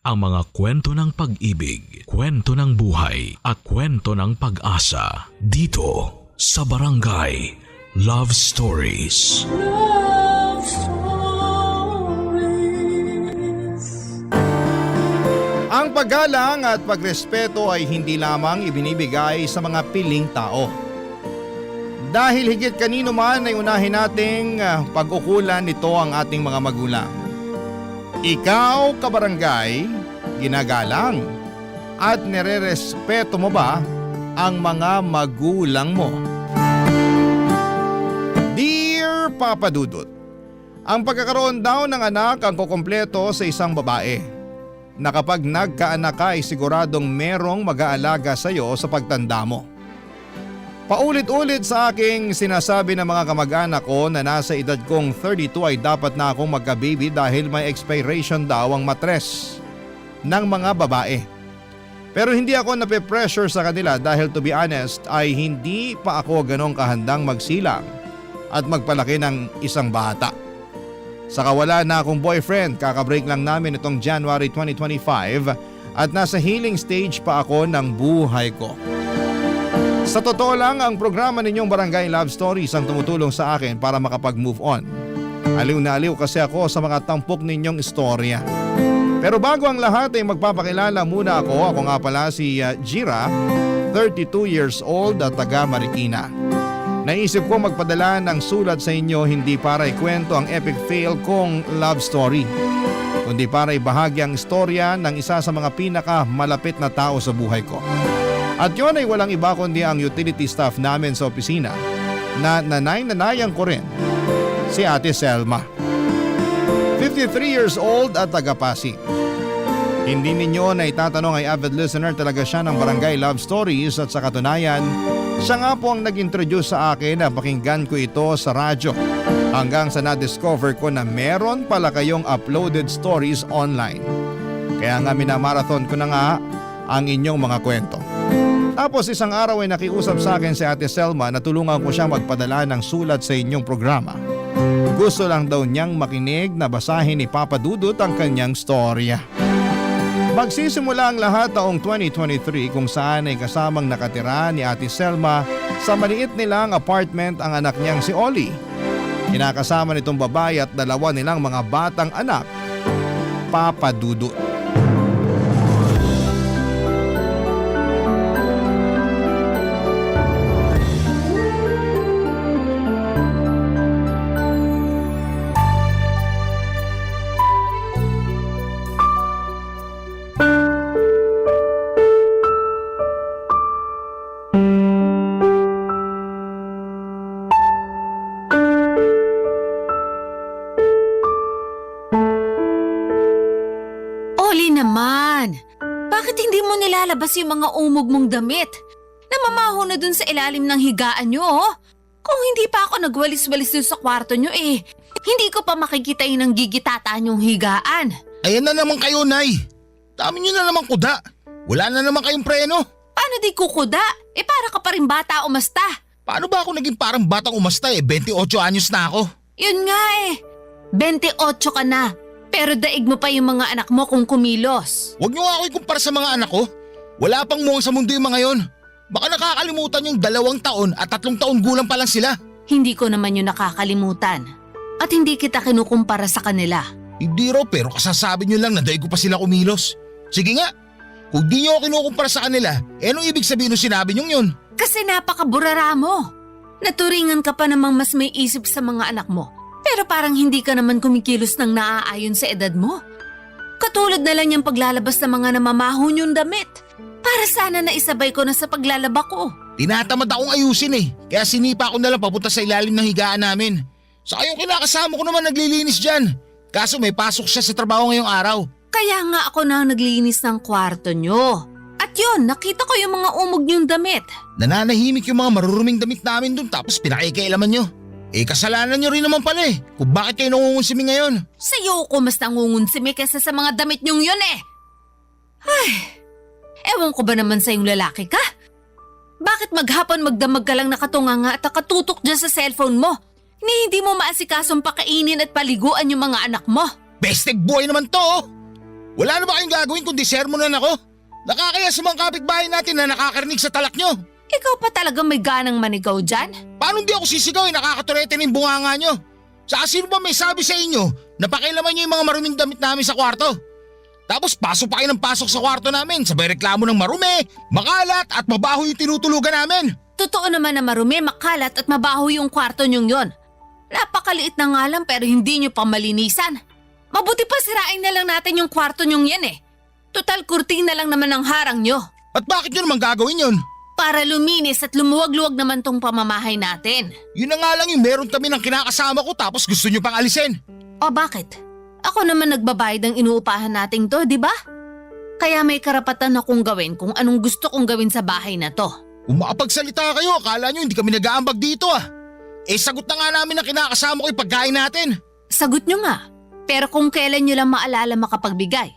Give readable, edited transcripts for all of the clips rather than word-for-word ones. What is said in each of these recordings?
ang mga kwento ng pag-ibig, kwento ng buhay at kwento ng pag-asa dito sa Barangay Love Stories. Love Stories. Ang paggalang at pagrespeto ay hindi lamang ibinibigay sa mga piling tao. Dahil higit kanino man ay unahin nating pag-ukulan nito ang ating mga magulang. Ikaw, kabarangay, ginagalang at nire-respeto mo ba ang mga magulang mo? Dear Papa Dudut, ang pagkakaroon daw ng anak ang kukumpleto sa isang babae na kapag nagkaanak ka ay siguradong merong mag-aalaga sa iyo sa pagtanda mo. Paulit-ulit sa aking sinasabi ng mga kamag-anak ko na nasa edad kong 32 ay dapat na akong magka-baby dahil may expiration daw ang matres ng mga babae. Pero hindi ako nape-pressure sa kanila dahil to be honest ay hindi pa ako ganong kahandang magsilang at magpalaki ng isang bata. Saka wala na akong boyfriend, kakabreak lang namin itong January 2025 at nasa healing stage pa ako ng buhay ko. Sa totoo lang, ang programa ninyong Barangay Love Stories ang tumutulong sa akin para makapag-move on. Aliw na aliw kasi ako sa mga tampok ninyong istorya. Pero bago ang lahat ay magpapakilala muna ako. Ako nga pala si Jira, 32 years old at taga Marikina. Naisip ko magpadala ng sulat sa inyo hindi para ikwento ang epic fail kong love story, kundi para ibahagi ang istorya ng isa sa mga pinaka malapit na tao sa buhay ko. At yun ay walang iba kundi ang utility staff namin sa opisina na nanay-nanayan ko rin, si Ate Selma. 53 years old at taga-Pasig. Hindi ninyo na itatanong ay avid listener talaga siya ng Barangay Love Stories at sa katunayan, siya nga po ang nag-introduce sa akin na pakinggan ko ito sa radyo hanggang sa na-discover ko na meron pala kayong uploaded stories online. Kaya nga minamarathon ko na nga ang inyong mga kwento. Tapos isang araw ay nakiusap sa akin si Ate Selma na tulungan ko siya magpadala ng sulat sa inyong programa. Gusto lang daw niyang makinig na basahin ni Papa Dudut ang kanyang storya. Magsisimula ang lahat taong 2023 kung saan ay kasamang nakatira ni Ate Selma sa maliit nilang apartment ang anak niyang si Oli. Kinakasama nitong babae at dalawa nilang mga batang anak, Papa Dudut. Nilalabas yung mga umog mong damit. Namamaho na dun sa ilalim ng higaan nyo, oh. Kung hindi pa ako nagwalis-walis dun sa kwarto nyo hindi ko pa makikita yung nanggigitataan yung higaan. Ayan na naman kayo, Nay. Dami nyo na naman kuda. Wala na naman kayong preno. Paano di kukuda? Para ka pa rin bata umasta. Paano ba ako naging parang batang umasta 28 anyos na ako? Yun nga 28 ka na. Pero daig mo pa yung mga anak mo kung kumilos. Huwag nyo nga ako ikumpara sa mga anak ko. Wala pang muwang sa mundo yung mga yon. Baka nakakalimutan yung 2 taon at 3 taon gulang pa lang sila. Hindi ko naman yun nakakalimutan. At hindi kita kinukumpara sa kanila. Hindi raw, pero kasasabi nyo lang na daig ko pa sila kumilos. Sige nga, kung di nyo ako kinukumpara sa kanila, anong ibig sabihin nung sinabi nyo yun? Kasi napakaburara mo. Naturingan ka pa namang mas may isip sa mga anak mo. Pero parang hindi ka naman kumikilos ng naaayon sa edad mo. Katulad na lang yung paglalabas ng mga namamaho niyong damit. Para sana naisabay ko na sa paglalaba ko. Tinatamad akong ayusin kaya sinipa ko na lang papunta sa ilalim ng higaan namin. Saka yung kinakasama ko naman naglilinis dyan. Kaso may pasok siya sa trabaho ngayong araw. Kaya nga ako na naglinis ng kwarto nyo. At yun, nakita ko yung mga umog niyong damit. Nananahimik yung mga maruruming damit namin dun tapos pinakikailaman nyo. Kasalanan nyo rin naman pala kung bakit kayo nangungunsimi ngayon. Sa'yo ko mas nangungunsimi kaysa sa mga damit nyong yun Ay, ewan ko ba naman sa yung lalaki ka? Bakit maghapon magdamag ka lang nakatunganga at nakatutok dyan sa cellphone mo? Ni hindi mo maasikasong pakainin at paliguan yung mga anak mo. Bestek boy naman to! Wala na ba kayong gagawin kundi sermonan ako? Nakakaya sa mga kapitbahay natin na nakakarinig sa talak nyo. Ikaw pa talaga may ganang manigaw dyan? Paano hindi ako sisigaw nakakaturete ng bunganga nyo? Saka sino ba may sabi sa inyo na pakialaman nyo yung mga maruming damit namin sa kwarto? Tapos pasok pa kayo ng pasok sa kwarto namin, sabay reklamo ng marumi, makalat at mabaho yung tinutulugan namin. Totoo naman na marumi, makalat at mabaho yung kwarto nyong yon. Napakaliit na nga lang pero hindi nyo pa malinisan. Mabuti pa sirain na lang natin yung kwarto nyong yan eh. Total kurtina lang naman ang harang nyo. At bakit nyo naman gagawin yun? Para luminis at lumuwag-luwag naman tong pamamahay natin. Yun na nga lang yung meron kami ng kinakasama ko tapos gusto nyo pang alisin. O bakit? Ako naman nagbabayad ng inuupahan nating to, di ba? Kaya may karapatan akong gawin kung anong gusto kong gawin sa bahay na to. Kung makapagsalita kayo, akala nyo hindi kami nag-aambag dito ah. Eh sagot na nga namin ang kinakasama ko yung pagkain natin. Sagot nyo nga. Pero kung kailan nyo lang maalala makapagbigay.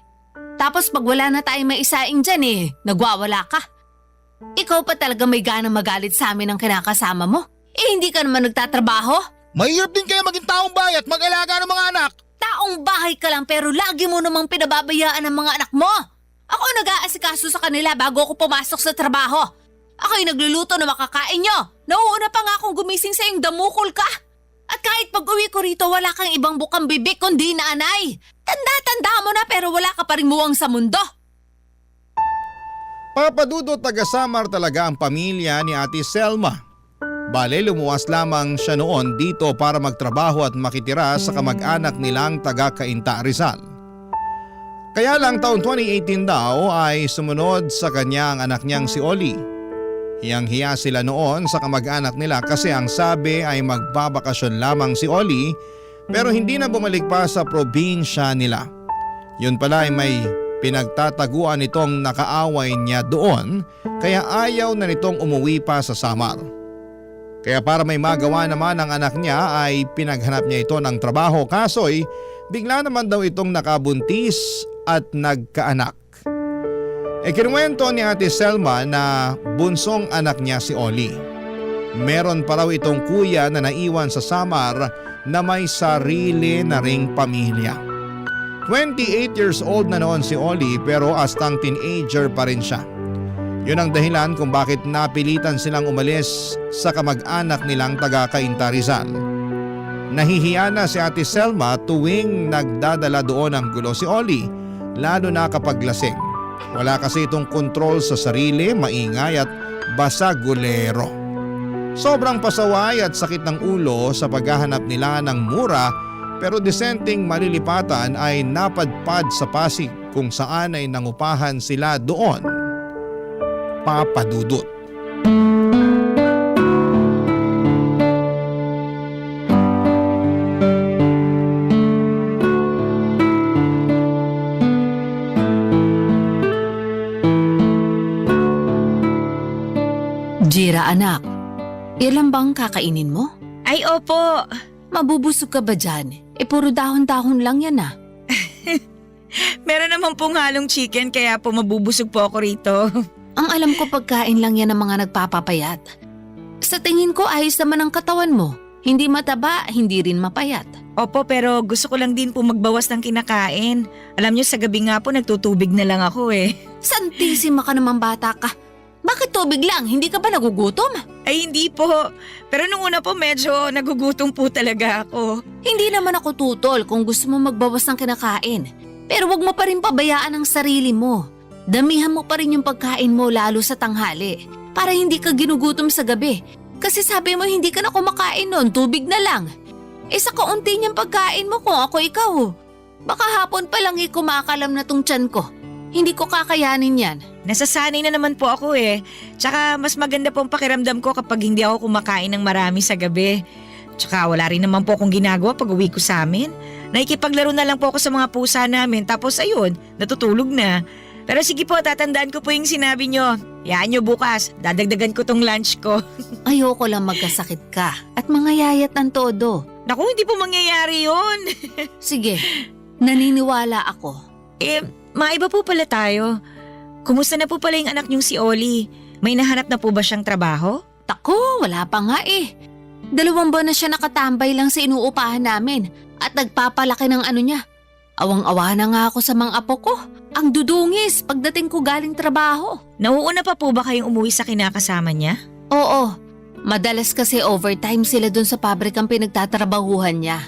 Tapos pag wala na tayong maisaing dyan eh, nagwawala ka. Ikaw pa talaga may ganang magalit sa amin ang kinakasama mo? Eh hindi ka naman nagtatrabaho? Mahirap din kayo maging taong bahay at mag-alaga ng mga anak. Taong bahay ka lang pero lagi mo namang pinababayaan ang mga anak mo. Ako nag-aasikaso sa kanila bago ako pumasok sa trabaho. Ako yung nagluluto na makakain nyo. Nauuna pa nga akong gumising sa iyong damukol ka. At kahit pag-uwi ko rito wala kang ibang bukang bibig kundi nanay. Tanda-tanda mo na pero wala ka pa rin muwang sa mundo. Papa Dudut, taga Samar talaga ang pamilya ni Ate Selma. Bale, lumuwas lamang siya noon dito para magtrabaho at makitira sa kamag-anak nilang taga Cainta, Rizal. Kaya lang taon 2018 daw ay sumunod sa kanya ang anak niyang si Oli. Hiyang-hiya sila noon sa kamag-anak nila kasi ang sabi ay magbabakasyon lamang si Oli pero hindi na bumalik pa sa probinsya nila. Yun pala ay may pinagtataguan nitong nakaaway niya doon kaya ayaw na nitong umuwi pa sa Samar. Kaya para may magawa naman ang anak niya ay pinaghanap niya ito ng trabaho kaso'y bigla naman daw itong nakabuntis at nagkaanak. Kinuwento ni Ate Selma na bunsong anak niya si Oli. Meron pa raw itong kuya na naiwan sa Samar na may sarili na ring pamilya. 28 years old na noon si Oli pero astang teenager pa rin siya. Yun ang dahilan kung bakit napilitan silang umalis sa kamag-anak nilang taga Cainta, Rizal. Nahihiya na si Ate Selma tuwing nagdadala doon ng gulo si Oli, lalo na kapag lasing. Wala kasi itong kontrol sa sarili, maingay at basagulero. Sobrang pasaway at sakit ng ulo sa paghahanap nila ng mura pero disenteng malilipatan ay napadpad sa Pasig kung saan ay nangupahan sila doon. Papa Dudut. Jira anak, ilan bang kakainin mo? Ay opo, Mabubusog ka ba dyan? Puro dahon-dahon lang yan ah. meron naman pong halong chicken kaya po mabubusog po ako rito. Ang alam ko pagkain lang yan ng mga nagpapapayat. Sa tingin ko ayos naman ang katawan mo. Hindi mataba, hindi rin mapayat. Opo, pero gusto ko lang din po magbawas ng kinakain. Alam niyo sa gabi nga po nagtutubig na lang ako eh. Santisima ka naman bata ka. Bakit tubig lang? Hindi ka ba nagugutom? Ay hindi po, pero nung una po medyo nagugutom po talaga ako. Hindi naman ako tutol kung gusto mo magbawas ng kinakain. Pero wag mo pa rin pabayaan ang sarili mo. Damihan mo pa rin yung pagkain mo lalo sa tanghali para hindi ka ginugutom sa gabi. Kasi sabi mo hindi ka na kumakain noon, tubig na lang. Sa kaunti niyang pagkain mo kung ako ikaw. Baka hapon pa lang kumakalam na tong tiyan ko. Hindi ko kakayanin yan. Nasasanay na naman po ako eh. Tsaka mas maganda po ang pakiramdam ko kapag hindi ako kumakain ng marami sa gabi. Tsaka wala rin naman po akong ginagawa pag uwi ko sa amin. Nakikipaglaro na lang po ako sa mga pusa namin tapos ayun, natutulog na. Pero sige po, tatandaan ko po yung sinabi nyo. Yaan nyo bukas, dadagdagan ko tong lunch ko. Ayoko lang magkasakit ka at mangayayat ng todo. Naku, hindi po mangyayari yun. Sige, naniniwala ako. Maiba po pala tayo. Kumusta na po pala yung anak niyong si Oli? May nahanap na po ba siyang trabaho? Tako, wala pa nga eh. 2 buwan na siya nakatambay lang sa inuupahan namin at nagpapalaki ng ano niya. Awang-awa na nga ako sa mga apo ko. Ang dudungis pagdating ko galing trabaho. Nauuna pa po ba kayong umuwi sa kinakasama niya? Oo, madalas kasi overtime sila dun sa pabrikang pinagtatrabahuhan niya.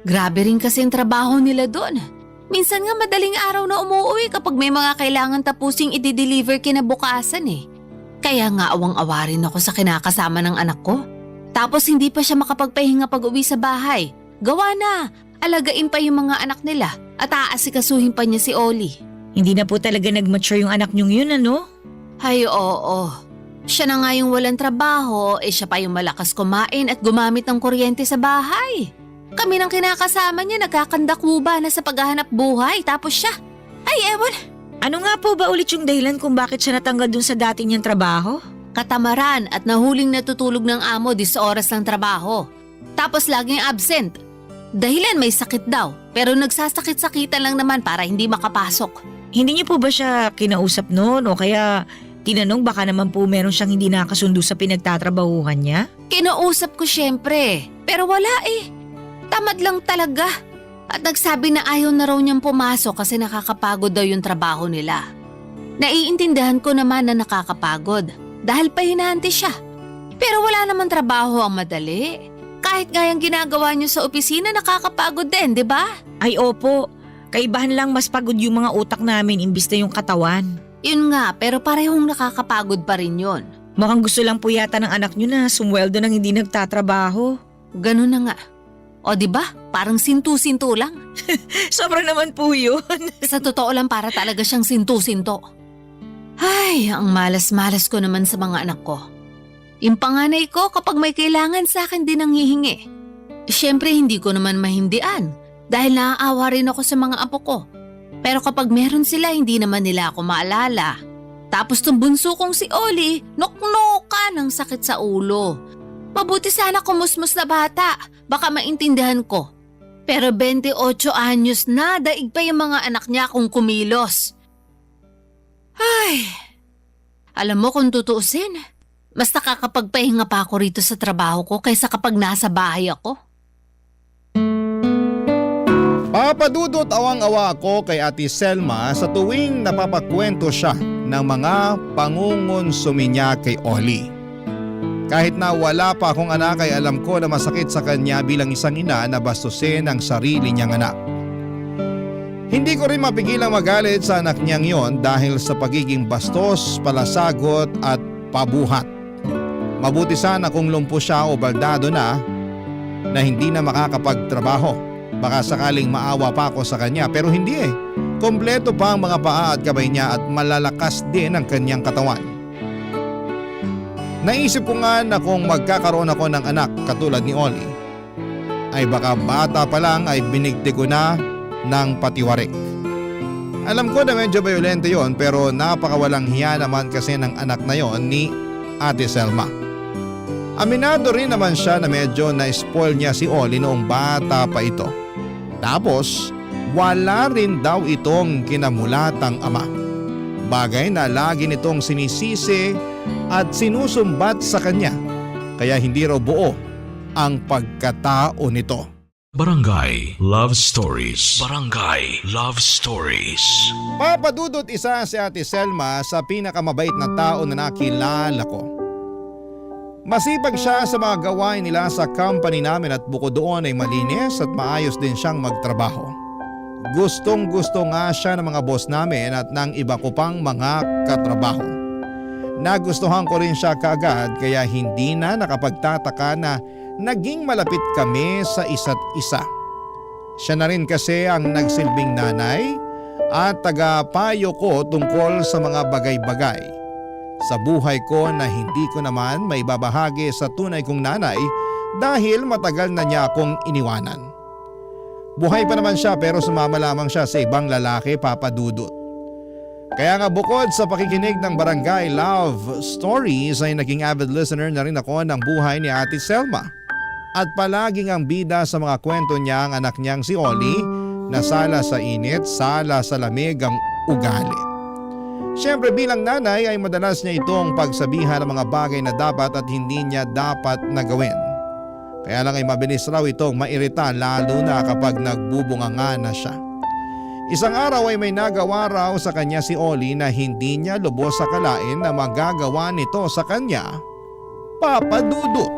Grabe rin kasi ang trabaho nila dun. Minsan nga madaling araw na umuwi kapag may mga kailangan tapusing i-deliver kinabukasan eh. Kaya nga awang-awa rin ako sa kinakasama ng anak ko. Tapos hindi pa siya makapagpahinga pag-uwi sa bahay. Gawa na, alagain pa yung mga anak nila at aasikasuhin pa niya si Oli. Hindi na po talaga nag-mature yung anak niyong yun, ano? Ay oo, siya na nga yung walang trabaho, siya pa yung malakas kumain at gumamit ng kuryente sa bahay. Kami ng kinakasama niya nagkakandakuba na sa paghahanap buhay tapos siya, ay ewan. Ano nga po ba ulit yung dahilan kung bakit siya natanggal dun sa dati niyang trabaho? Katamaran at nahuling natutulog ng amo sa oras ng trabaho. Tapos laging absent. Dahilan may sakit daw, pero nagsasakit-sakitan lang naman para hindi makapasok. Hindi niyo po ba siya kinausap noon o kaya tinanong baka naman po meron siyang hindi nakasundo sa pinagtatrabahuhan niya? Kinausap ko syempre, pero wala eh. Tamad lang talaga. At nagsabi na ayaw na raw niyang pumasok kasi nakakapagod daw yung trabaho nila. Naiintindihan ko naman na nakakapagod dahil pahinante siya. Pero wala naman trabaho ang madali. Kahit nga yung ginagawa niyo sa opisina nakakapagod din, di ba? Ay opo, kaibahan lang mas pagod yung mga utak namin imbis na yung katawan. Yun nga, pero parehong nakakapagod pa rin yun. Mukhang gusto lang po yata ng anak niyo na sumweldo nang hindi nagtatrabaho. Ganun na nga. O di ba? Parang sintu-sinto lang. Sobra naman po yun. Sa totoo lang para talaga siyang sintu-sinto. Ay, ang malas-malas ko naman sa mga anak ko. Yung panganay ko kapag may kailangan sa akin din ang hihingi. Siyempre hindi ko naman mahindian dahil naaawa rin ako sa mga apo ko. Pero kapag meron sila hindi naman nila ako maalala. Tapos tong bunso kong si Oli, noknoka ng sakit sa ulo. Mabuti sana kumusmus na bata, baka maintindihan ko. Pero 28 anyos na, daig pa yung mga anak niya kung kumilos. Ay, alam mo kung tutuusin, mas nakakapagpahinga pa ako rito sa trabaho ko kaysa kapag nasa bahay ako. Papadudot awang-awa ako kay Ate Selma sa tuwing napapakwento siya ng mga pangungonsumi niya kay Oli. Kahit na wala pa akong anak ay alam ko na masakit sa kanya bilang isang ina na bastusin ang sarili niyang anak. Hindi ko rin mapigilang magalit sa anak niyang yon dahil sa pagiging bastos, palasagot at pabuhat. Mabuti sana kung lumpo siya o baldado na hindi na makakapagtrabaho. Baka sakaling maawa pa ako sa kanya pero hindi eh. Kompleto pa ang mga paa at kamay niya at malalakas din ang kanyang katawan. Naisip ko nga na kung magkakaroon ako ng anak katulad ni Oli, ay baka bata pa lang ay binigti ko na ng patiwarik. Alam ko na medyo violente yon pero napakawalang hiya naman kasi ng anak na yon ni Ate Selma. Aminado rin naman siya na medyo na-spoil niya si Oli noong bata pa ito. Tapos wala rin daw itong kinamulatang ama. Bagay na lagi nitong sinisisi at sinusumbat sa kanya kaya hindi raw buo ang pagkatao nito. Barangay Love Stories. Barangay Love Stories. Papadudot isa si Ate Selma sa pinakamabait na tao na nakilala ko. Masipag siya sa mga gawain nila sa company namin at bukod doon ay malinis at maayos din siyang magtrabaho. Gustong gusto nga siya ng mga boss namin at ng iba ko pang mga katrabaho. Nagustuhan ko rin siya kaagad kaya hindi na nakapagtataka na naging malapit kami sa isa't isa. Siya na rin kasi ang nagsilbing nanay at tagapayo ko tungkol sa mga bagay-bagay sa buhay ko na hindi ko naman may babahagi sa tunay kong nanay dahil matagal na niya akong iniwanan. Buhay pa naman siya pero sumama lamang siya sa ibang lalaki, Papadudot. Kaya nga bukod sa pakikinig ng Barangay Love Stories ay naging avid listener na rin ako ng buhay ni Ate Selma. At palaging ang bida sa mga kwento niya ang anak niyang si Oli na sala sa init, sala sa lamig ang ugali. Siyempre bilang nanay ay madalas niya itong pagsabihan ng mga bagay na dapat at hindi niya dapat na gawin. Kaya lang ay mabilis raw itong mairita lalo na kapag nagbubunganga na siya. Isang araw ay may nagawa raw sa kanya si Oli na hindi niya lubos akalain na magagawa nito sa kanya, Papa Dudut.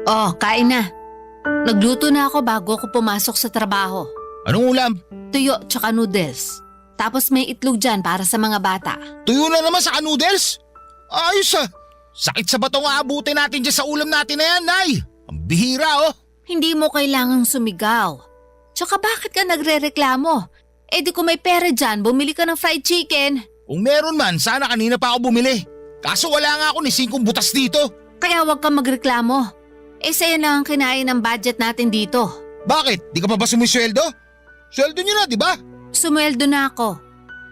Oh, kain na. Nagluto na ako bago ako pumasok sa trabaho. Anong ulam? Tuyo tsaka noodles. Tapos may itlog dyan para sa mga bata. Tuyo na naman sa noodles? Ayos ah. Sakit sa batong aabutin natin dyan sa ulam natin na yan, Nay. Ang bihira oh. Hindi mo kailangang sumigaw. Tsaka bakit ka nagre-reklamo? Eh di kung may pera dyan, bumili ka ng fried chicken. Kung meron man, sana kanina pa ako bumili. Kaso wala nga ako ni 5 butas dito. Kaya huwag kang magreklamo. Eh sa'yo lang ang kinain ng budget natin dito. Bakit? Di ka pa ba sumisweldo? Sweldo nyo na, di ba? Sumweldo na ako.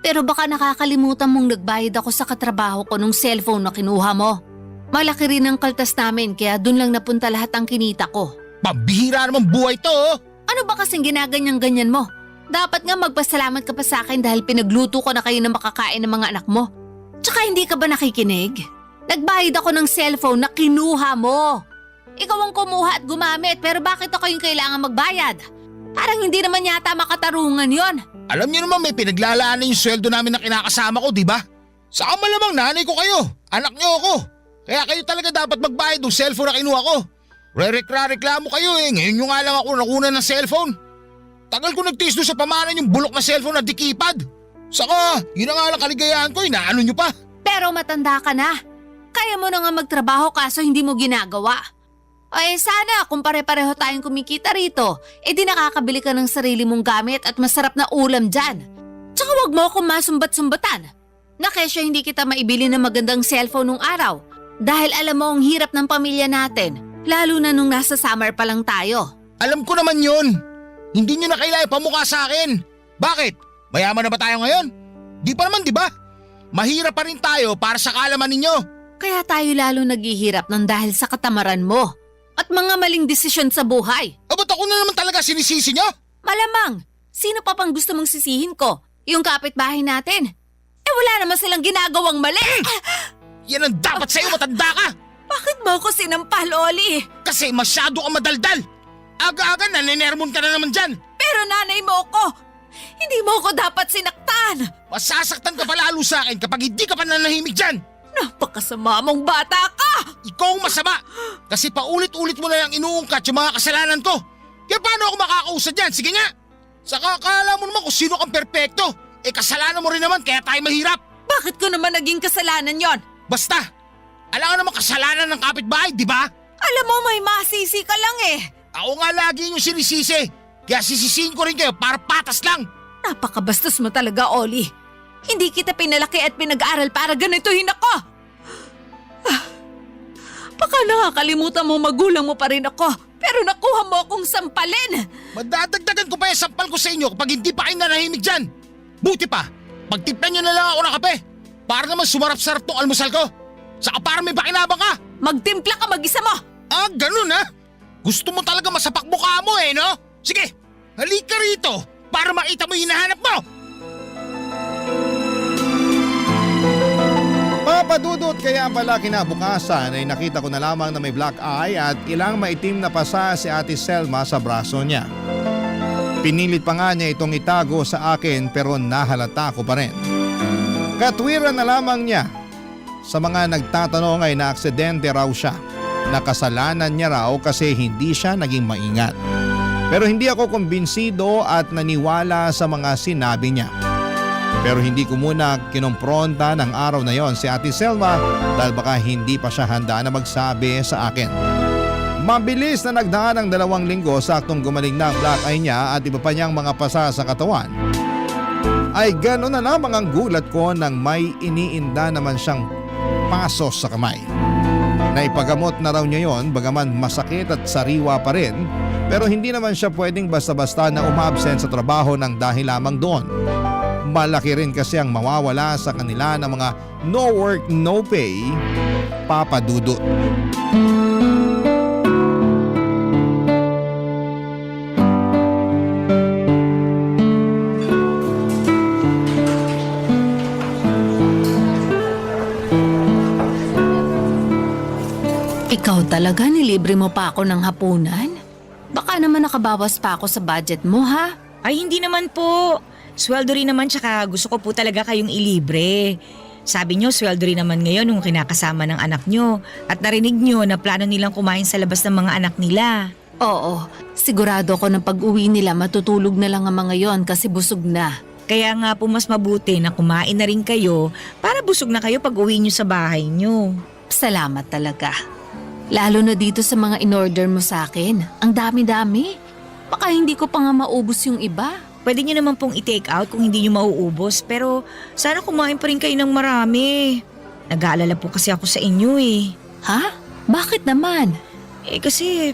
Pero baka nakakalimutan mong nagbayad ako sa katrabaho ko nung cellphone na kinuha mo. Malaki rin ang kaltas namin kaya dun lang napunta lahat ang kinita ko. Pambihira naman buhay to oh. Ano ba kasing ginaganyan-ganyan mo? Dapat nga magpasalamat ka pa sa akin dahil pinagluto ko na kayo na makakain ng mga anak mo. Tsaka hindi ka ba nakikinig? Nagbayad ako ng cellphone na kinuha mo. Ikaw ang kumuha at gumamit pero bakit ako yung kailangan magbayad? Parang hindi naman yata makatarungan yon. Alam niyo naman may pinaglalaanan yung sweldo namin na kinakasama ko, di ba? Saka malamang nanay ko kayo, anak niyo ako. Kaya kayo talaga dapat magbayad ng cellphone na kinuha ko. Reklamo kayo eh, ngayon nyo nga lang ako nakunan ng cellphone. Tagal ko nagtiis doon sa pamanan yung bulok na cellphone na dikipad. Saka, yun na nga lang kaligayahan ko, inaano nyo pa. Pero matanda ka na. Kaya mo na nga magtrabaho kaso hindi mo ginagawa. Ay sana kung pare-pareho tayong kumikita rito, di nakakabili ka ng sarili mong gamit at masarap na ulam dyan. Tsaka wag mo akong masumbat-sumbatan. Na kesyo hindi kita maibili ng magandang cellphone nung araw. Dahil alam mo ang hirap ng pamilya natin, lalo na nung nasa summer pa lang tayo. Alam ko naman yun. Hindi nyo na kailangan pamukha sa akin. Bakit? Mayaman na ba tayo ngayon? Di pa naman, di ba? Mahirap pa rin tayo para sa kaalaman ninyo. Kaya tayo lalo naghihirap ng dahil sa katamaran mo. At mga maling desisyon sa buhay. Ba't ako na naman talaga sinisisi nyo? Malamang, sino pa pang gusto mong sisihin ko? Yung kapitbahay natin. Wala naman silang ginagawang mali. Yan ang dapat sa'yo, matanda ka. Bakit mo ako sinampal, Oli? Kasi masyado kang madaldal. Aga-aga naninermon ka na naman dyan. Pero nanay mo ko. Hindi mo ko dapat sinaktan. Masasaktan ka pa lalo sa akin kapag hindi ka pa nanahimik dyan. Napakasama mong bata ka. Ikaw ang masama. Kasi paulit-ulit mo na lang inuungkat yung mga kasalanan ko. Kaya paano ako makakausad dyan? Sige nga. Saka akala mo naman kung sino kang perpekto. Kasalanan mo rin naman kaya tayo mahirap. Bakit ko naman naging kasalanan yon? Basta, alam ka naman kasalanan ng kapitbahay, di ba? Alam mo may masisi ka lang eh. Ako nga lagi yung sinisisi. Kaya sisisihin ko rin kayo para patas lang. Napakabastos mo talaga, Oli. Hindi kita pinalaki at pinag-aral para ganituhin ako. Baka nakakalimutan mo magulang mo pa rin ako. Pero nakuha mo akong sampalin. Madadagdagan ko pa yung sampal ko sa inyo kapag hindi pa kayo nanahimik dyan. Buti pa, pagtimplan nyo na lang ako ng kape. Para naman sumarap-sarap tong almusal ko. Saka para may pakinabang ka. Magtimpla ka mag-isa mo. Ah, ganun ha? Gusto mo talaga masapak mukha mo no? Sige, halika rito para makita mo yung hinahanap mo. Papa Dudut, kaya pala kinabukasan ay nakita ko na lamang na may black eye at ilang maitim na pasa si Ate Selma sa braso niya. Pinilit pa nga niya itong itago sa akin pero nahalata ko pa rin. Katwiran na lamang niya. Sa mga nagtatanong ay naaksidente raw siya. Nakasalanan niya raw kasi hindi siya naging maingat. Pero hindi ako kumbinsido at naniwala sa mga sinabi niya. Pero hindi ko muna kinompronta ng araw na yon si Ate Selma dahil baka hindi pa siya handa na magsabi sa akin. Mabilis na nagdaan ng 2 linggo saktong gumaling na ang black eye niya at iba pa niyang mga pasa sa katawan. Ay gano'n na lamang ang gulat ko nang may iniinda naman siyang pasos sa kamay. Naipagamot na raw niya yon bagaman masakit at sariwa pa rin pero hindi naman siya pwedeng basta-basta na umabsent sa trabaho ng dahil lamang doon. Malaki rin kasi ang mawawala sa kanila ng mga no work, no pay, Papa Dudut. Talaga nilibre mo pa ako ng hapunan? Baka naman nakabawas pa ako sa budget mo ha? Ay hindi naman po. Sweldo rin naman tsaka gusto ko po talaga kayong ilibre. Sabi nyo, sweldo rin naman ngayon nung kinakasama ng anak nyo. At narinig nyo na plano nilang kumain sa labas ng mga anak nila. Oo, sigurado ko na pag-uwi nila matutulog na lang ang mga yon kasi busog na. Kaya nga po mas mabuti na kumain na rin kayo para busog na kayo pag uwi nyo sa bahay nyo. Salamat talaga. Lalo na dito sa mga in-order mo sa akin. Ang dami-dami. Baka hindi ko pa nga maubos yung iba. Pwede nyo naman pong i-take out kung hindi nyo mauubos pero sana kumain pa rin kayo ng marami. Nag-aalala po kasi ako sa inyo eh. Ha? Bakit naman? Kasi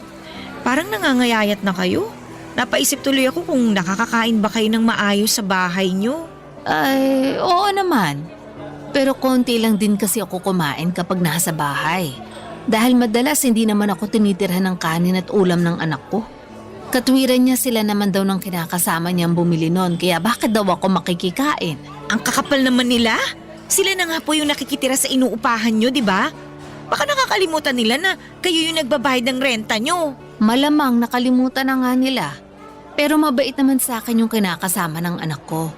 parang nangangayayat na kayo. Napaisip tuloy ako kung nakakakain ba kayo ng maayos sa bahay nyo. Ay, oo naman. Pero konti lang din kasi ako kumain kapag nasa bahay. Dahil madalas hindi naman ako tinitirhan ng kanin at ulam ng anak ko. Katwiran niya sila naman daw ng kinakasama niyang bumili nun kaya bakit daw ako makikikain? Ang kakapal naman nila. Sila na nga po yung nakikitira sa inuupahan nyo, di ba? Baka nakakalimutan nila na kayo yung nagbabayad ng renta nyo. Malamang nakalimutan na nga nila. Pero mabait naman sa akin yung kinakasama ng anak ko.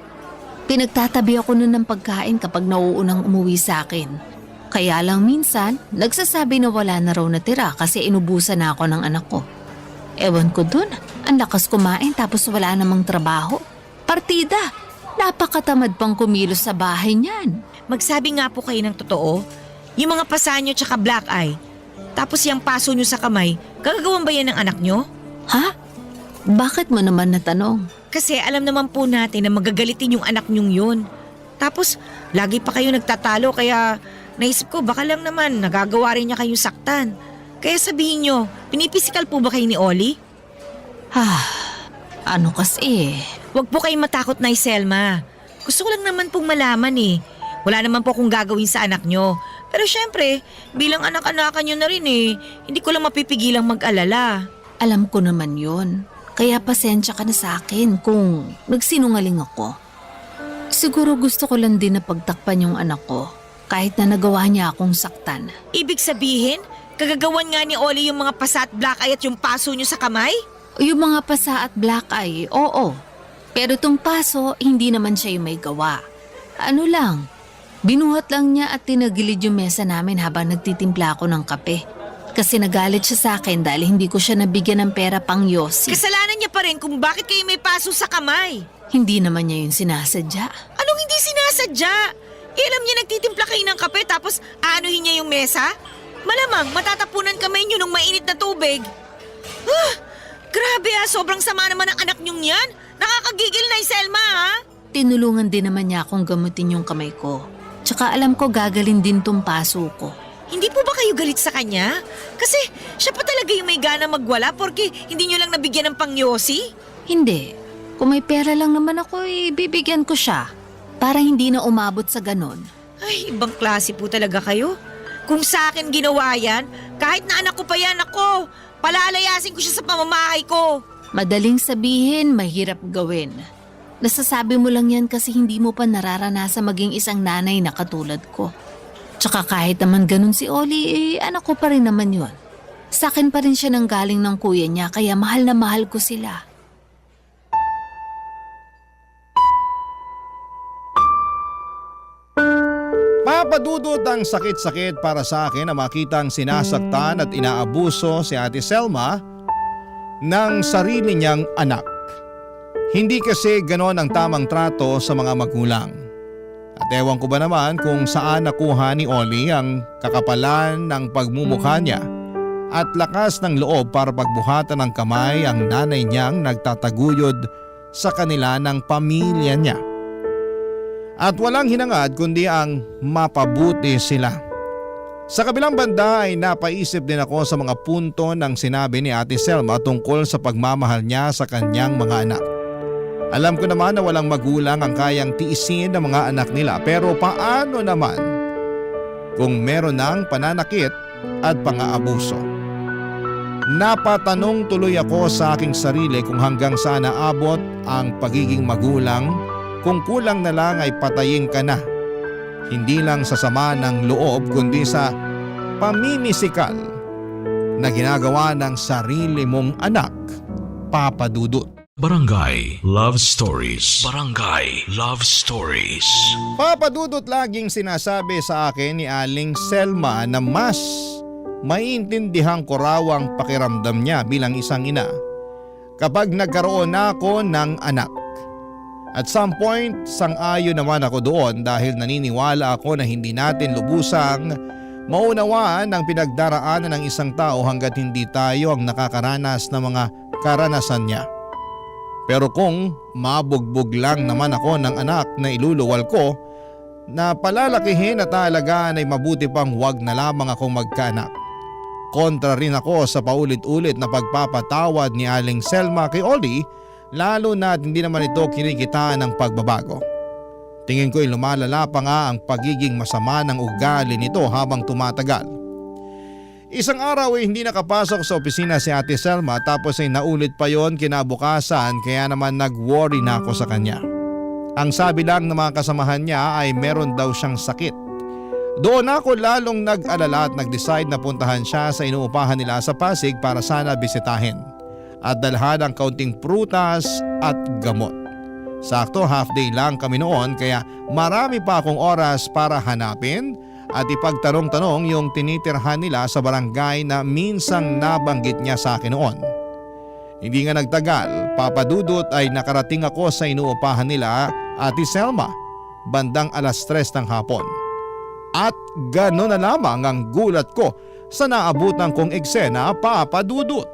Pinagtatabi ako nun ng pagkain kapag nauunang umuwi sa akin. Kaya lang minsan, nagsasabi na wala na raw natira kasi inubusan na ako ng anak ko. Ewan ko dun, ang lakas kumain tapos wala namang trabaho. Partida, napakatamad pang kumilos sa bahay niyan. Magsabi nga po kayo ng totoo. Yung mga pasa nyo tsaka black eye. Tapos yung paso nyo sa kamay, gagawin ba yan ng anak nyo? Ha? Bakit mo naman natanong? Kasi alam naman po natin na magagalitin yung anak nyong yun. Tapos, lagi pa kayo nagtatalo kaya naisip ko baka lang naman nagagawa rin niya kayong saktan. Kaya sabihin nyo, pinipisikal po ba kayo ni Oli? Ano kasi? Huwag po kayong matakot na Selma. Gusto ko lang naman pong malaman eh. Wala naman po akong gagawin sa anak nyo. Pero syempre, bilang anak-anakan nyo na rin eh, hindi ko lang mapipigilang mag-alala. Alam ko naman yon. Kaya pasensya ka na sa akin kung nagsinungaling ako. Siguro gusto ko lang din na pagtakpan yung anak ko kahit na nagawa niya akong saktan. Ibig sabihin, kagagawan nga ni Oli yung mga pasa at black eye at yung paso nyo sa kamay? Yung mga pasa at black eye, oo. Pero tong paso, hindi naman siya yung may gawa. Ano lang, binuhat lang niya at tinagilid yung mesa namin habang nagtitimpla ako ng kape. Kasi nagalit siya sa akin dahil hindi ko siya nabigyan ng pera pang yosi. Kasalanan niya pa rin kung bakit kayo may paso sa kamay. Hindi naman niya yung sinasadya. Anong hindi sinasadya? Alam niya nagtitimpla kayo ng kape tapos aanuhin niya yung mesa? Malamang matatapunan kamay niyo ng mainit na tubig. Grabe sobrang sama naman ng anak niyong yan. Nakakagigil na Selma Tinulungan din naman niya akong gamutin yung kamay ko. Tsaka alam ko gagalin din tong paso ko. Hindi po ba kayo galit sa kanya? Kasi siya pa talaga yung may gana magwala porque hindi niyo lang nabigyan ng pangyosi? Hindi. Kung may pera lang naman ako, bibigyan ko siya. Para hindi na umabot sa ganon. Ay, ibang klase po talaga kayo. Kung sa akin ginawa yan, kahit na anak ko pa yan ako, palalayasin ko siya sa pamamahay ko. Madaling sabihin, mahirap gawin. Nasasabi mo lang yan kasi hindi mo pa nararanasan maging isang nanay na katulad ko. Tsaka kahit naman ganun si Oli, anak ko pa rin naman yun. Sa akin pa rin siya nanggaling ng kuya niya kaya mahal na mahal ko sila. Papadudot ang sakit-sakit para sa akin na makitang sinasaktan at inaabuso si Ate Selma ng sarili niyang anak. Hindi kasi ganon ang tamang trato sa mga magulang. At ewan ko ba naman kung saan nakuha ni Oli ang kakapalan ng pagmumukha niya at lakas ng loob para pagbuhatan ng kamay ang nanay niyang nagtataguyod sa kanila ng pamilya niya. At walang hinangad kundi ang mapabuti sila. Sa kabilang banda ay napaisip din ako sa mga punto ng sinabi ni Ate Selma tungkol sa pagmamahal niya sa kanyang mga anak. Alam ko naman na walang magulang ang kayang tiisin ng mga anak nila pero paano naman kung meron ng pananakit at pang-aabuso? Napatanong tuloy ako sa aking sarili kung hanggang saan naabot ang pagiging magulang. Kung kulang na lang ay patayin ka na. Hindi lang sa sama ng loob kundi sa pamimisikal na ginagawa ng sarili mong anak, Papa Dudut. Barangay Love Stories. Barangay Love Stories. Papa Dudut, laging sinasabi sa akin ni Aling Selma na mas maiintindihan ko raw ang pakiramdam niya bilang isang ina kapag nagkaroon na ako ng anak. At some point, sang-ayon naman ako doon dahil naniniwala ako na hindi natin lubusang maunawaan ang pinagdaraanan ng isang tao hanggat hindi tayo ang nakakaranas ng mga karanasan niya. Pero kung mabugbog lang naman ako ng anak na iluluwal ko, na palalakihin at alagaan ay mabuti pang wag na lamang akong magkaanak. Kontra rin ako sa paulit-ulit na pagpapatawad ni Aling Selma kay Oli, lalo na hindi naman ito kinikitaan ng pagbabago. Tingin ko'y lumalala pa nga ang pagiging masama ng ugali nito habang tumatagal. Isang araw ay hindi nakapasok sa opisina si Ate Selma tapos ay naulit pa yon kinabukasan kaya naman nag-worry na ako sa kanya. Ang sabi lang ng mga kasamahan niya ay meron daw siyang sakit. Doon ako lalong nag-alala at nag-decide na puntahan siya sa inuupahan nila sa Pasig para sana bisitahin at dalhan ang kaunting prutas at gamot. Sakto half day lang kami noon kaya marami pa akong oras para hanapin at ipagtanong-tanong yung tinitirhan nila sa barangay na minsang nabanggit niya sa akin noon. Hindi nga nagtagal, Papa Dudut, ay nakarating ako sa inuupahan nila, Ate Selma, bandang 3:00 ng hapon. At gano'n na lamang ang gulat ko sa naabutan kong eksena, Papa Dudut.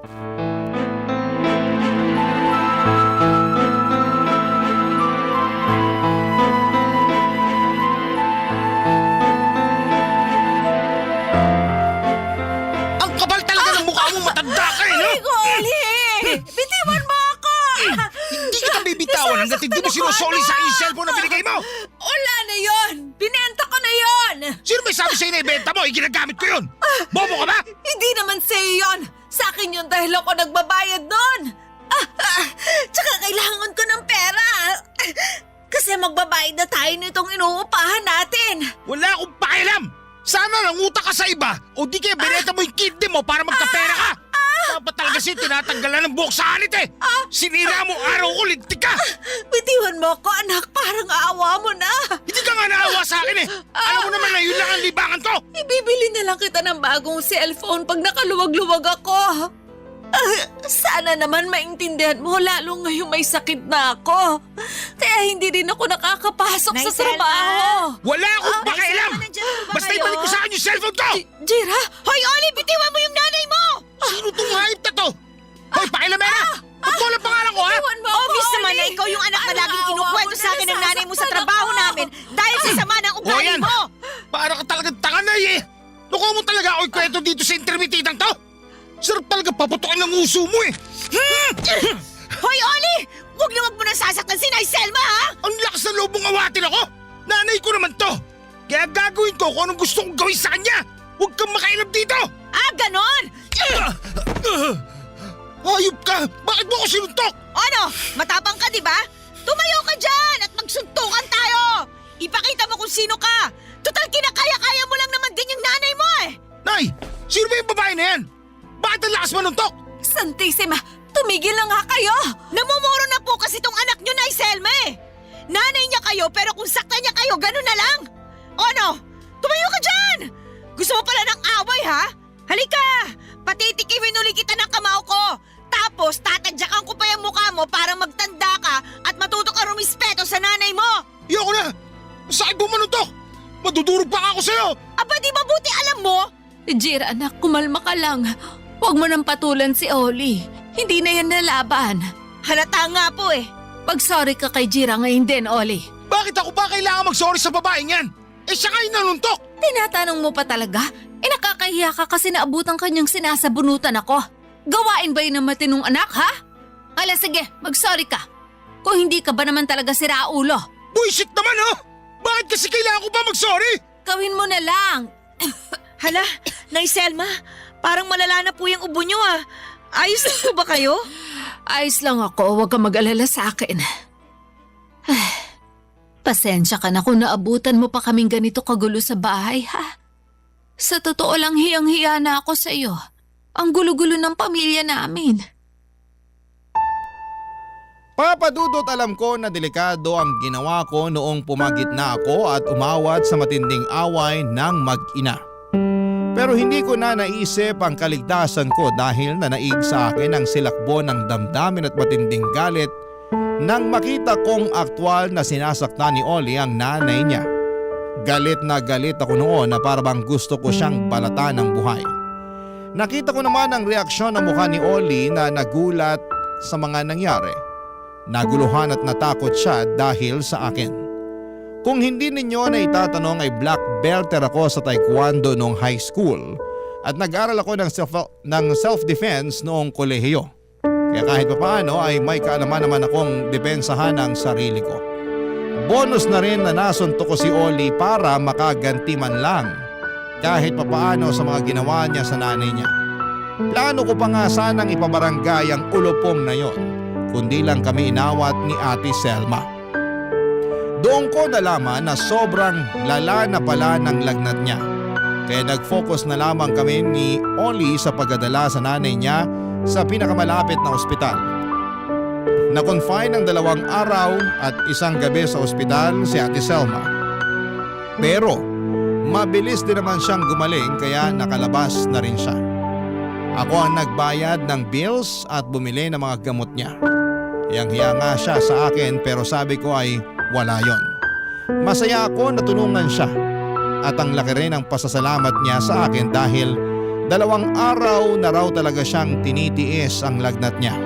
Bitiwan mo ako! Hindi kita bibitawan hanggat hindi mo sinusoli sa aking cellphone na binigay mo! Wala na yon! Binenta ko na yon! Sino may sabi sa'yo na ibenta mo? Ginagamit ko yun! Bobo ka ba? Hindi naman sa'yo yon! Sa akin yun dahil ako nagbabayad nun! Tsaka kailangan ko ng pera! Kasi magbabayad na tayo nitong inuupahan natin! Wala akong pakialam! Sana nanguta ka sa iba o di kaya binenta mo yung kidney mo para magkapera ka! Dapat talaga siya tinatanggalan ng buhok sa alit eh! Sinira mo araw ko, lintik ka! Bitiwan mo ako, anak, parang aawa mo na! Hindi ka nga naawa sa akin eh! Alam mo naman na yun lang ang libangan ko! Ibibili na lang kita ng bagong cellphone pag nakaluwag-luwag ako. Sana naman maintindihan mo lalo ngayong may sakit na ako. Kaya hindi rin ako nakakapasok sa Nay Selma! trabaho. Wala akong pakialam! nandiyan po ba Basta kayo? ibalik ko sa akin yung cellphone ko! Jira, Hoy, Oli! Bitiwan mo yung nanay mo! Sino tong hayop na to? Hoy, pakilamera! Ba't mo lang pangalan ko ha? bitiwan mo ako, Obvious naman Oli. na ikaw yung anak na Parang laging awa kinukwento mo sa na, akin ng nanay mo sa nasasaktan trabaho ako. namin dahil sa sama ng ugali yan. mo! Para ka talagang tanga na eh! Loko mo talaga ako ikwento dito sa intermitidang to! Sarap talaga paputokin ng uso mo eh! Hoy, Oli! Huwag mo nang sasaktan si Nay Selma, ha? Ang lakas ng loob mong awatin ako! Nanay ko naman to! Kaya gagawin ko kung anong gusto kong gawin sa kanya! Huwag kang makailam dito! Ah, ganon! Hayop ka! Bakit mo ako sinuntok? Ano? Matapang ka, di ba? Tumayo ka dyan at magsuntukan tayo! Ipakita mo kung sino ka! Total kinakaya-kaya mo lang naman din yung nanay mo eh! Nay! Sino ba yung babae na yan? Bakit ang lakas manuntok? Santissima, tumigil na nga kayo. Namumuro na po kasi tong anak nyo, Nay Selma eh! Nanay niya kayo pero kung sakta niya kayo, ganun na lang! O ano? Tumayo ka dyan! Gusto mo pala ng away, ha? Halika! Patitikimin ulit kita ng kamao ko! Tapos tatadyakan ko pa yung mukha mo para magtanda ka at matuto ka rumispeto sa nanay mo! Iyoko na! Sakit mo manuntok! Madudurog pa ako sa'yo! Aba di mabuti alam mo? Jira, anak, kumalma ka lang. Huwag mo nang patulan si Oli. Hindi na yan nalaban. Halata nga po eh. Pag-sorry ka kay Jira ngayon din, Oli. Bakit ako ba kailangan mag-sorry sa babaeng yan? Eh siya kayo nanuntok! Tinatanong mo pa talaga? Nakakahiya ka kasi naabutan kanyang sinasabunutan ako. Gawain ba yun ng matinong anak, ha? Ala, sige, mag-sorry ka. Kung hindi ka ba naman talaga sira ulo, Buisit naman oh! Bakit kasi kailangan ko ba mag-sorry? gawin mo na lang. Hala, Nay Selma, parang malala na po yung ubo nyo ah. Ayos na po ba kayo? Ayos lang ako, huwag ka mag-alala sa akin. Pasensya ka na kung naabutan mo pa kaming ganito kagulo sa bahay, ha? Sa totoo lang hiyang-hiya na ako sa iyo. Ang gulo-gulo ng pamilya namin. Papa Dudut, alam ko na delikado ang ginawa ko noong pumagitna ako at umawat sa matinding away ng mag-ina. Pero hindi ko na naisip ang kaligtasan ko dahil nanaig sa akin ang silakbo ng damdamin at matinding galit nang makita kong aktwal na sinasaktan ni Oli ang nanay niya. Galit na galit ako noon na parang gusto ko siyang balatan ng buhay. Nakita ko naman ang reaksyon ng mukha ni Oli na nagulat sa mga nangyari. Naguluhan at natakot siya dahil sa akin. Kung hindi ninyo na itatanong ay black belter ako sa taekwondo noong high school at nag-aral ako ng self-defense noong kolehiyo. Kaya kahit papaano ay may kaalaman naman akong depensahan ng sarili ko. Bonus na rin na nasunto ko si Oli para makaganti man lang kahit papaano sa mga ginawa niya sa nanay niya. Plano ko pa nga sanang ipabarangay ang ulupong na yon, kundi lang kami inawat ni Ate Selma. Doon ko nalaman na sobrang lala na pala ng lagnat niya. Kaya nag-focus na lamang kami ni Oli sa pagdadala sa nanay niya sa pinakamalapit na ospital. Na-confine ng 2 araw at 1 gabi sa ospital si Ate Selma. Pero mabilis din naman siyang gumaling kaya nakalabas na rin siya. Ako ang nagbayad ng bills at bumili ng mga gamot niya. Hiyang-hiya nga siya sa akin pero sabi ko ay wala yon. Masaya ako na tulungan siya at ang laki rin ang pasasalamat niya sa akin dahil 2 araw na raw talaga siyang tinitiis ang lagnat niya.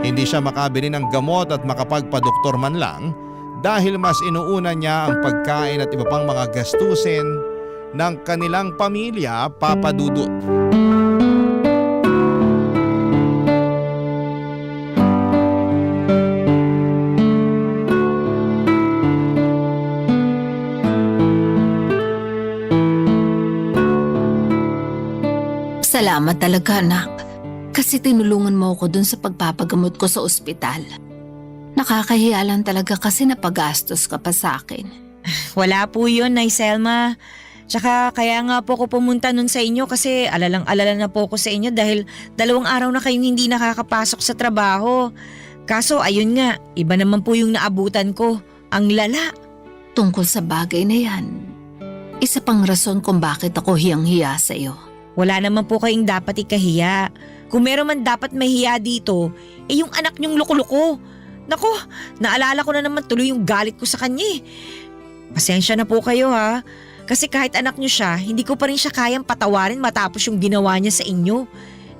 Hindi siya makabili ng gamot at makapagpadoktor man lang dahil mas inuuna niya ang pagkain at iba pang mga gastusin ng kanilang pamilya, Papa Dudut. Salamat talaga, anak. Kasi tinulungan mo ako dun sa pagpapagamot ko sa ospital. Nakakahiya lang talaga kasi napagastos ka pa sa akin. Wala po yun, Nay Selma. Tsaka kaya nga po ako pumunta nun sa inyo kasi alalang-alala na po ako sa inyo dahil 2 araw na kayong hindi nakakapasok sa trabaho. Kaso ayun nga, iba naman po yung naabutan ko. Ang lala. Tungkol sa bagay na yan, isa pang rason kung bakit ako hiyang-hiya sa iyo. Wala naman po kayong dapat ikahiya. Kung meron man dapat mahiya dito, yung anak niyong loko-loko. Nako, naalala ko na naman tuloy yung galit ko sa kanya eh. Pasensya na po kayo ha. Kasi kahit anak niyo siya, hindi ko pa rin siya kayang patawarin matapos yung ginawa niya sa inyo.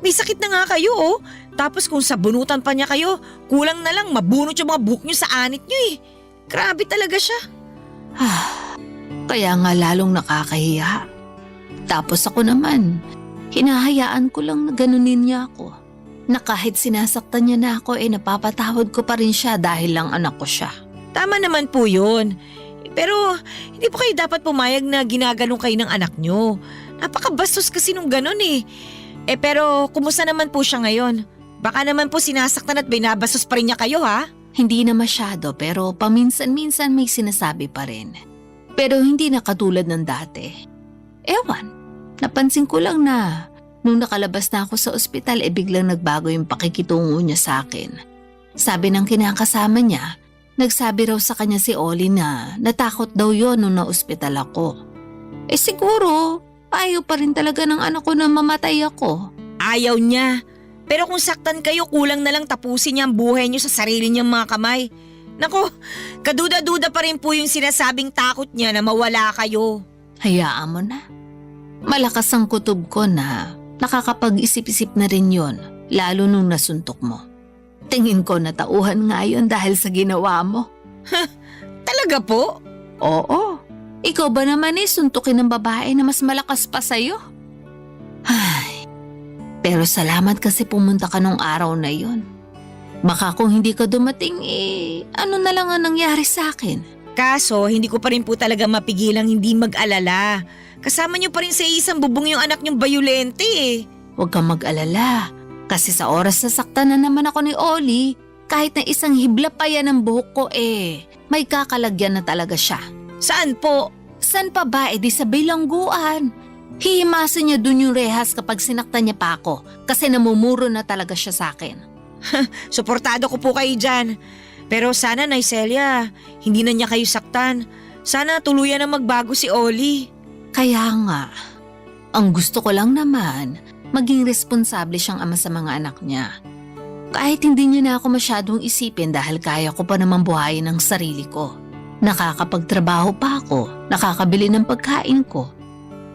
May sakit na nga kayo oh. Tapos kung sabunutan pa niya kayo, kulang na lang mabunot yung mga buhok niyo sa anit niyo eh. Grabe talaga siya. Kaya nga lalong nakakahiya. Tapos ako naman, hinahayaan ko lang na ganunin niya ako. Na kahit sinasaktan niya na ako napapatawad ko pa rin siya dahil lang anak ko siya. Tama naman po yun. Pero hindi po kayo dapat pumayag na ginaganong kayo ng anak niyo. Napakabastos kasi nung ganon eh. Pero kumusta naman po siya ngayon? Baka naman po sinasaktan at binabastos pa rin niya kayo ha? Hindi na masyado pero paminsan-minsan may sinasabi pa rin. Pero hindi na katulad ng dati. Ewan, napansin ko lang na nung nakalabas na ako sa ospital biglang nagbago yung pakikitungo niya sa akin. Sabi ng kinakasama niya, nagsabi raw sa kanya si Oli na natakot daw yon nung na-ospital ako. Siguro, ayaw pa rin talaga ng anak ko na mamatay ako. Ayaw niya. Pero kung saktan kayo, kulang na lang tapusin niya ang buhay niyo sa sarili niyang mga kamay. Nako, kaduda-duda pa rin po yung sinasabing takot niya na mawala kayo. Hayaan mo na. Malakas ang kutob ko na nakakapag-isip-isip na rin yon, lalo nung nasuntok mo. Tingin ko na tauhan nga yun dahil sa ginawa mo. Talaga po? Oo. Ikaw ba naman suntukin ng babae na mas malakas pa sa'yo? Ay, pero salamat kasi pumunta ka nung araw na yon. Baka kung hindi ka dumating ano na lang ang nangyari sa akin? Kaso, hindi ko pa rin po talaga mapigilang hindi mag-alala. Kasama niyo pa rin sa isang bubong yung anak niyong bayulente eh. Huwag kang mag-alala. Kasi sa oras na saktan na naman ako ni Oli, kahit na isang hibla pa yan ang buhok ko may kakalagyan na talaga siya. Saan po? San pa ba? Di sa bilangguan. Hihimasin niya dun yung rehas kapag sinaktan niya pa ako kasi namumuro na talaga siya sa akin. Suportado ko po kayo dyan. Pero sana, Nay Celia, hindi na niya kayo saktan. Sana tuluyan na magbago si Oli. Kaya nga, ang gusto ko lang naman, maging responsable siyang ama sa mga anak niya. Kahit hindi niya na ako masyadong isipin dahil kaya ko pa naman buhayin ang sarili ko. Nakakapagtrabaho pa ako, nakakabili ng pagkain ko.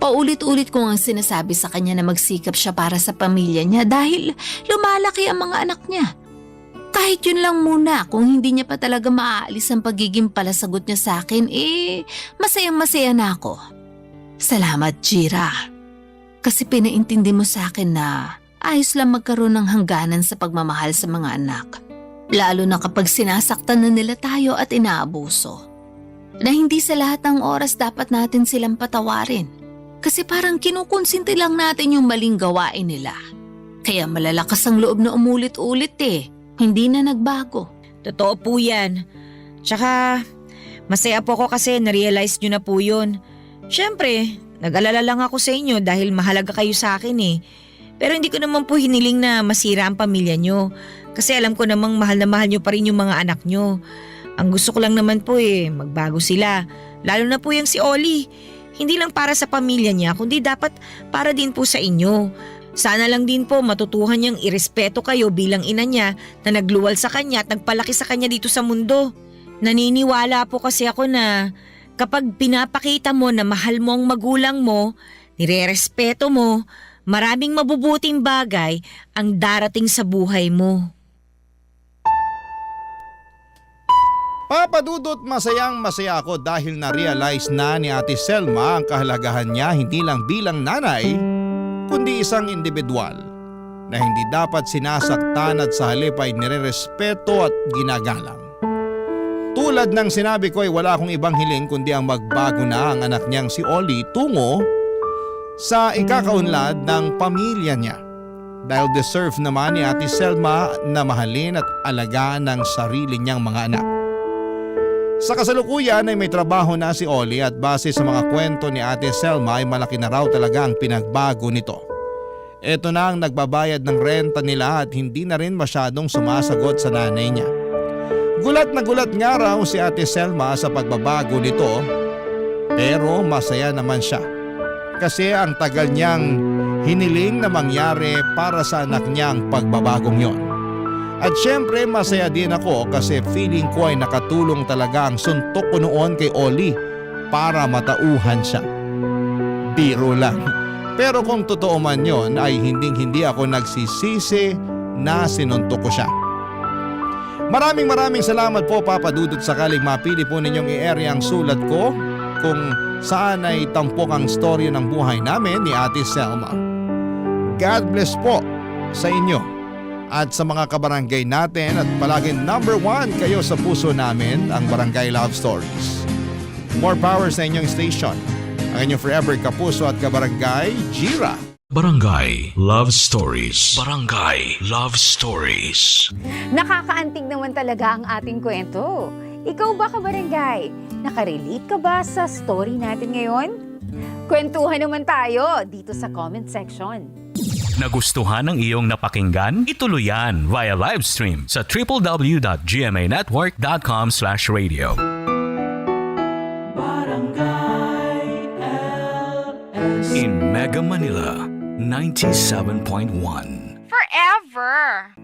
Paulit-ulit ko ang sinasabi sa kanya na magsikap siya para sa pamilya niya dahil lumalaki ang mga anak niya. Kahit yun lang muna, kung hindi niya pa talaga maaalis ang pagiging palasagot niya sa akin, masayang-masaya na ako. Salamat, Jira. Kasi pinaintindi mo sa akin na ayos lang magkaroon ng hangganan sa pagmamahal sa mga anak. Lalo na kapag sinasaktan na nila tayo at inaabuso. Na hindi sa lahat ng oras dapat natin silang patawarin. Kasi parang kinukonsinti lang natin yung maling gawain nila. Kaya malalakas ang loob na umulit-ulit Hindi na nagbago. Totoo po yan. Tsaka, masaya po ako kasi na-realize nyo na po yun. Siyempre, nag-alala lang ako sa inyo dahil mahalaga kayo sa akin Pero hindi ko naman po hiniling na masira ang pamilya nyo. Kasi alam ko namang mahal na mahal nyo pa rin yung mga anak nyo. Ang gusto ko lang naman po magbago sila. Lalo na po yung si Oli. Hindi lang para sa pamilya niya, kundi dapat para din po sa inyo. Sana lang din po matutuhan niyang irespeto kayo bilang ina niya na nagluwal sa kanya at nagpalaki sa kanya dito sa mundo. Naniniwala po kasi ako na kapag pinapakita mo na mahal mo ang magulang mo, nirerespeto mo, maraming mabubuting bagay ang darating sa buhay mo. Papa Dudut, masayang-masaya ako dahil na-realize na ni Ate Selma ang kahalagahan niya hindi lang bilang nanay, kundi isang individual na hindi dapat sinasaktan at sa halip ay nirerespeto at ginagalang. Tulad ng sinabi ko ay wala akong ibang hiling kundi ang magbago na ang anak niyang si Oli tungo sa ikakaunlad ng pamilya niya. Dahil deserve naman ni Ate Selma na mahalin at alagaan ng sarili niyang mga anak. Sa kasalukuyan ay may trabaho na si Oli at base sa mga kwento ni Ate Selma ay malaki na raw talaga ang pinagbago nito. Ito na ang nagbabayad ng renta nila at hindi na rin masyadong sumasagot sa nanay niya. Gulat na gulat nga raw si Ate Selma sa pagbabago nito, pero masaya naman siya. Kasi ang tagal niyang hiniling na mangyari para sa anak niya ang pagbabagong yon. At syempre masaya din ako kasi feeling ko ay nakatulong talaga ang suntok ko noon kay Oli para matauhan siya. Biro lang. Pero kung totoo man yon ay hindi ako nagsisisi na sinuntok ko siya. Maraming salamat po Papa Dudut sakaling mapili po ninyong i-area ang sulat ko kung saan ay tampok ang storya ng buhay namin ni Ate Selma. God bless po sa inyo at sa mga kabarangay natin at palaging number 1 kayo sa puso namin, ang Barangay Love Stories. More power sa inyong station. Ang inyong forever kapuso at kabarangay, Jira. Barangay Love Stories. Barangay Love Stories. Nakakaantig naman talaga ang ating kwento. Ikaw ba, kabarangay? Nakarelate ka ba sa story natin ngayon? Kwentuhan naman tayo dito sa comment section. Nagustuhan ng iyong napakinggan? Ituloy yan via live stream sa www.gmanetwork.com/radio. In Mega Manila, 97.1. Forever.